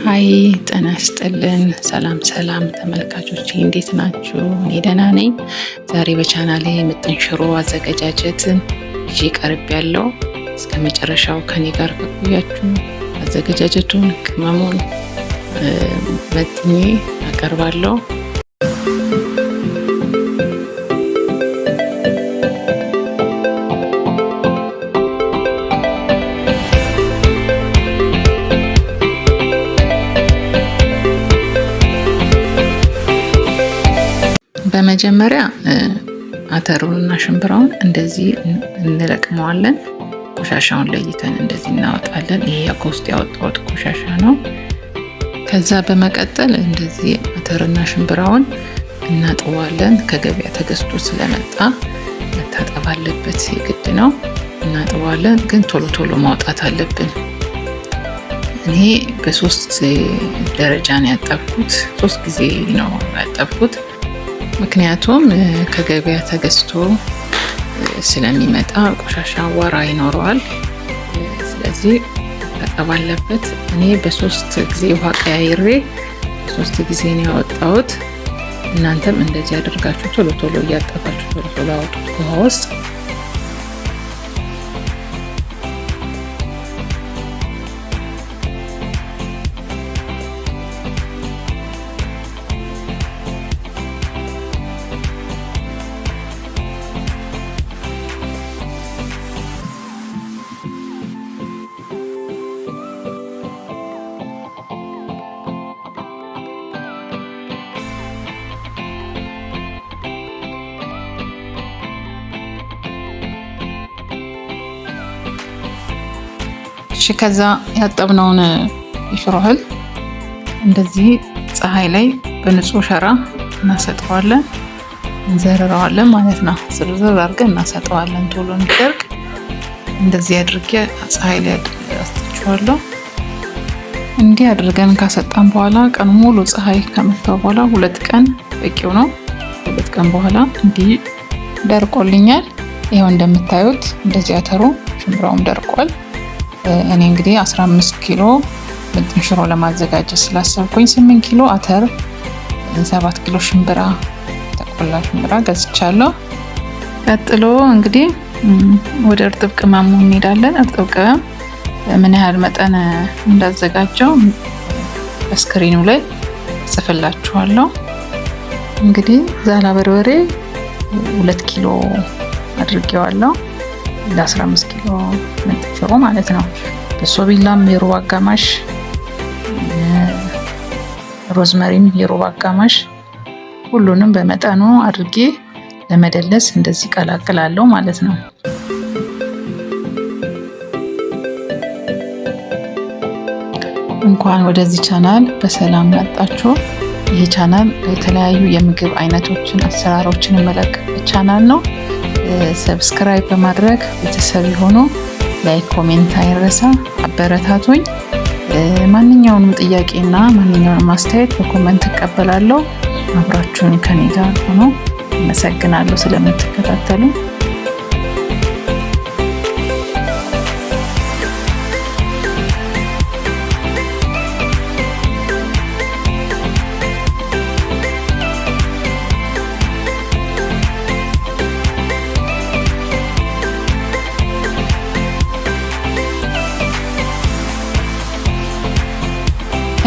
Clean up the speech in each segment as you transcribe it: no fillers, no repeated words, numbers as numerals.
ሃይ ጤና ይስጥልን። ሰላም ተመልካቾቼ እንዴት ናችሁ? እኔ ደህና ነኝ። ዛሬ በቻናሌ ምጥን ሽሮ አዘገጃጀትን ይዤ ቀርቤያለሁ። እስከ መጨረሻው ከኔ ጋር ከቆያችሁ አዘገጃጀቱን ቅመሙን መጥኜ አቀርባለሁ። በመጀመሪያ አተሩንና ሽምብራውን እንደዚህ እንለቅመዋለን። ቆሻሻውን ለይተን እንደዚህ እናወጣለን። ይሄ ከውስጥ ያወጣሁት ቆሻሻ ነው። ከዛ በመቀጠል እንደዚህ አተርና ሽምብራውን እናጥበዋለን። ከገበያ ተገዝቶ ስለመጣ መታጠብ አለበት፣ የግድ ነው። እናጥበዋለን፣ ግን ቶሎ ማውጣት አለብን። እኔ በሶስት ደረጃ ነው ያጠብኩት። 3 ጊዜ ነው ያጠብኩት። ምክንያቱም ከገበያ ተገዝቶ ስለሚመጣ ቆሻሻ አቧራ ይኖረዋል። ስለዚህ መታጠብ አለበት። እኔ በ3 ጊዜ ውሃ ቀያይሬ 3 ጊዜ ነው ያወጣሁት። እናንተም እንደዚህ አድርጋችሁ ቶሎ እያጠባችሁ ቶሎ አውጡት ከውሃ ውስጥ። ከዛ ያጠብነውን የሽሮ እህል እንደዚህ ፀሐይ ላይ በንጹህ ሸራ እናሰጠዋለን፣ እንዘረረዋለን ማለት ነው። ዝርዝር አድርገን እናሰጠዋለን ቶሎ እንዲደርቅ። እንደዚህ አድርጌ ፀሐይ ላይ አስጥቼዋለሁ። እንዲህ አድርገን ካሰጣን በኋላ ቀን ሙሉ ፀሐይ ከመታው በኋላ 2 ቀን በቂው ነው። 2 ቀን በኋላ እንዲህ ደርቆልኛል። ይሄው እንደምታዩት እንደዚህ አተሩ ሽምብራውም ደርቋል። እኔ እንግዲህ 15 ኪሎ ምጥን ሽሮ ለማዘጋጀት ስላሰብኩኝ 8 ኪሎ አተር፣ 7 ኪሎ ሽምብራ፣ ተቆላ ሽምብራ ገዝቻለሁ። ቀጥሎ እንግዲህ ወደ እርጥብ ቅመሙ እንሄዳለን። እርጥብ ቅመም ምን ያህል መጠን እንዳዘጋጀው በስክሪኑ ላይ ጽፍላችኋለሁ። እንግዲህ ዛላ በርበሬ 2 ኪሎ አድርጌዋለሁ ለ15 ኪሎ ምጥን ሽሮ ማለት ነው። በሶቢላም የሩብ አጋማሽ፣ ሮዝመሪም የሩብ አጋማሽ፣ ሁሉንም በመጠኑ አድርጌ ለመደለስ እንደዚህ ቀላቅላለሁ ማለት ነው። እንኳን ወደዚህ ቻናል በሰላም መጣችሁ። ይህ ቻናል የተለያዩ የምግብ አይነቶችን አሰራሮችን የምለቅበት ቻናል ነው። ሰብስክራይብ በማድረግ ቤተሰብ የሆኑ ላይክ፣ ኮሜንት አይረሳ፣ አበረታቱኝ። ማንኛውንም ጥያቄና ማንኛውንም አስተያየት በኮሜንት እቀበላለሁ። አብራችሁን ከኔ ጋር ሆኖ አመሰግናለሁ ስለምትከታተሉ።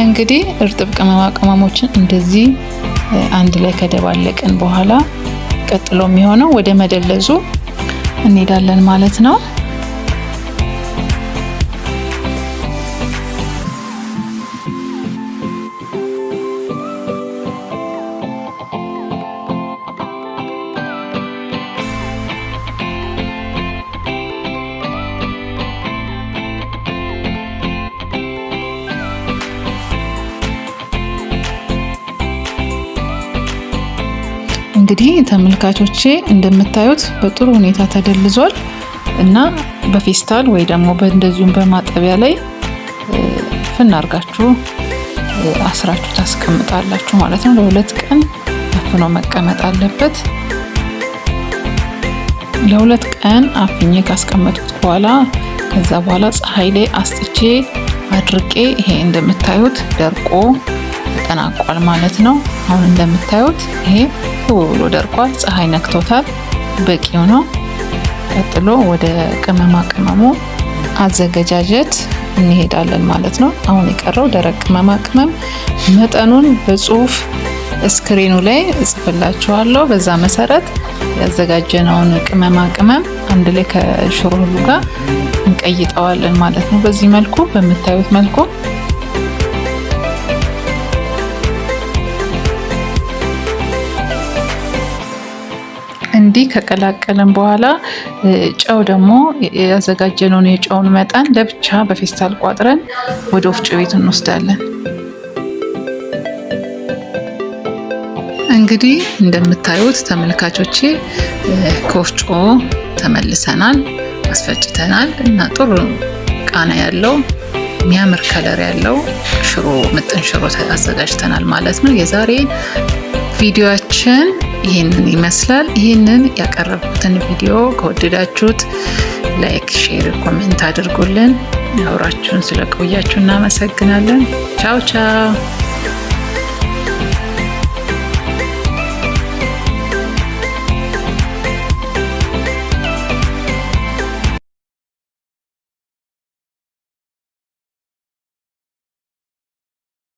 እንግዲህ እርጥብ ቅመማ ቅመሞችን እንደዚህ አንድ ላይ ከደባለቅን በኋላ ቀጥሎ የሚሆነው ወደ መደለዙ እንሄዳለን ማለት ነው። እንግዲህ ተመልካቾቼ እንደምታዩት በጥሩ ሁኔታ ተደልዟል እና በፌስታል ወይ ደግሞ በእንደዚሁም በማጠቢያ ላይ ፍና አርጋችሁ አስራችሁ ታስቀምጣላችሁ ማለት ነው። ለ2 ቀን አፍኖ መቀመጥ አለበት። ለ2 ቀን አፍኜ ካስቀመጥኩት በኋላ ከዛ በኋላ ፀሐይ ላይ አስጥቼ አድርቄ ይሄ እንደምታዩት ደርቆ ተጠናቋል ማለት ነው። አሁን እንደምታዩት ይሄ ብሎ ደርቋል። ፀሐይ ነክቶታል። በቂው ነው። ቀጥሎ ወደ ቅመማ ቅመሙ አዘገጃጀት እንሄዳለን ማለት ነው። አሁን የቀረው ደረቅ ቅመማ ቅመም መጠኑን በጽሁፍ ስክሪኑ ላይ እጽፍላችኋለሁ። በዛ መሰረት ያዘጋጀነውን ቅመማ ቅመም አንድ ላይ ከሽሮሉ ጋር እንቀይጠዋለን ማለት ነው። በዚህ መልኩ በምታዩት መልኩ እንዲህ ከቀላቀለን በኋላ ጨው ደግሞ ያዘጋጀነውን የጨውን መጠን ለብቻ በፌስታል ቋጥረን ወደ ወፍጮ ቤት እንወስዳለን። እንግዲህ እንደምታዩት ተመልካቾቼ ከወፍጮ ተመልሰናል፣ አስፈጭተናል እና ጥሩ ቃና ያለው የሚያምር ከለር ያለው ሽሮ ምጥን ሽሮ አዘጋጅተናል ማለት ነው። የዛሬ ቪዲዮአችን ይህንን ይመስላል። ይህንን ያቀረብኩትን ቪዲዮ ከወደዳችሁት ላይክ፣ ሼር፣ ኮሜንት አድርጉልን። አብራችሁን ስለቆያችሁ እናመሰግናለን። ቻው ቻው።